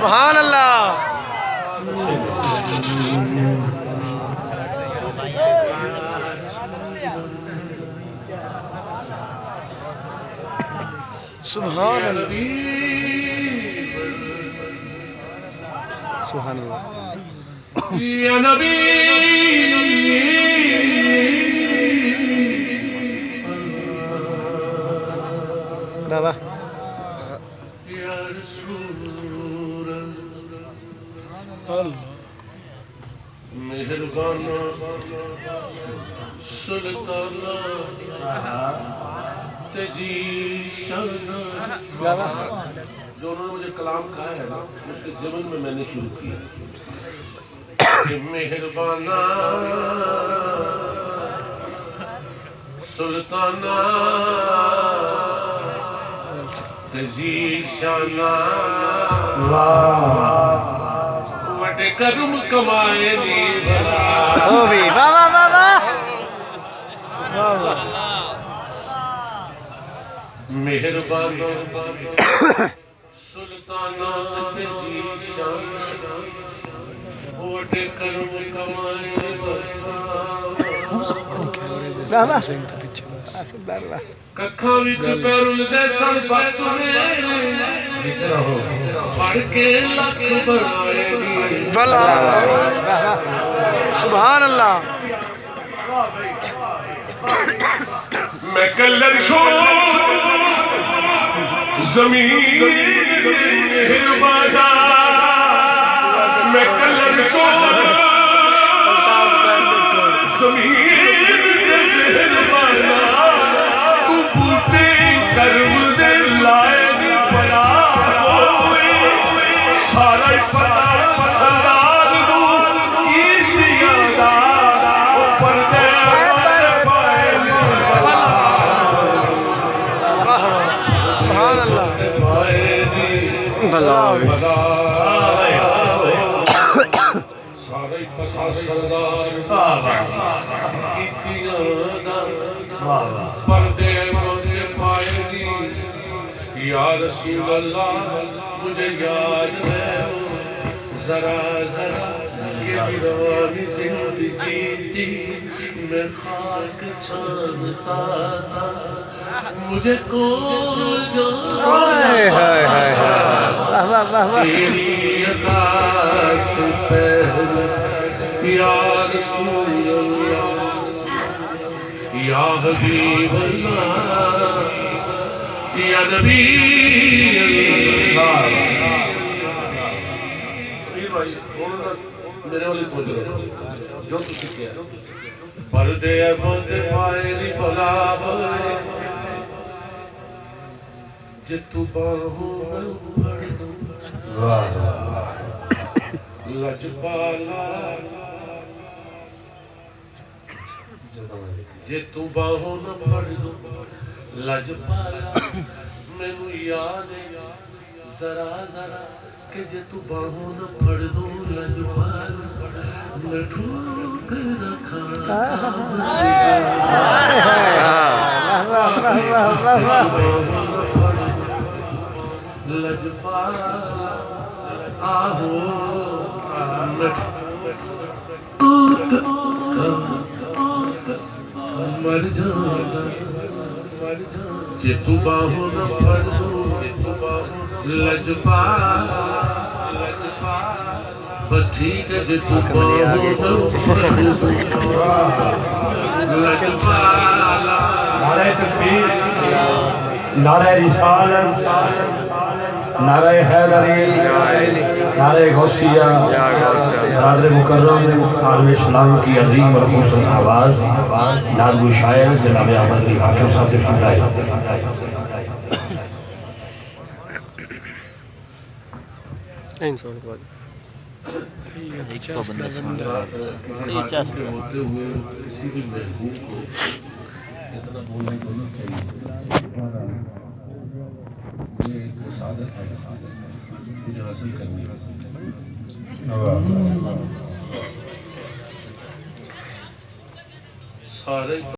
سبحان اللہ سبحان اللہ سبحان اللہ یا نبی بابا یا رسول اللہ مہربانا سلطانا تجی شانا بابا جو انہوں نے مجھے کلام کہا ہے نا اس کے ضمن میں میں نے شروع کیا کہ مہربانا سلطانا تجی شانا وڈے کرم کمائے نی بھلا وہ بھی بابا بابا بابا مہربانا سلطانا تجی شانا وڈے کرم کمائے نی بھلا بابا ککھاں وچ پیرل دے سن پت نے پڑھ کے لکھ بنائے نی بلا سبحان اللہ میں کلر شو زمین مہربانا میں کلر شو زمین مہربانا تو بوٹے کرم دے لائے دی بلا ہوئے سارا پتا سردار نو کی دیا دا اوپر دے پائے سبحان اللہ بلا سارا پتا سردار کی دیا دا پردے مجھے پائے گی یا رسول اللہ مجھے یاد ہے ذرا ذرا یہ ویرانی زندگی تھی میں خاک چھانتا تھا مجھے کول جانا تیری عطا سے پہلے یا رسول اللہ یا حبیب اللہ یا نبی اللہ میرے والی توجہ جو تو سکھیا پردے بند پائے دی بلا بائے جتو باہوں میں پڑھ دوں لجپالا جے تو باہوں نہ پڑھ دو لجپالا میں نو یاد ہے ذرا ذرا کہ جے تو باہوں نہ پڑھ دو لجپالا میں ٹھوک رکھا لجپالا آہو میں مر جانا جے تو باہوں نہ پڑھ دو لجپالا بس ٹھیک ہے جے تو باہوں نہ پڑھ دو لجپالا نعرہ تکبیر نعرہ رسالت نعرہ حیدری نعرہ غوثیہ حاضر مکرم عالم اسلام کی عظیم اور خوبصورت آواز نازگو شاعر جناب احمد علی حاکم صاحب تشریف لائے کسی ہوتے ہوئے کسی بھی محبوب کو اتنا بولنے کو نہیں چاہیے یہ ایک سعادت ہے مجھے حاصل کرنی ہے سارے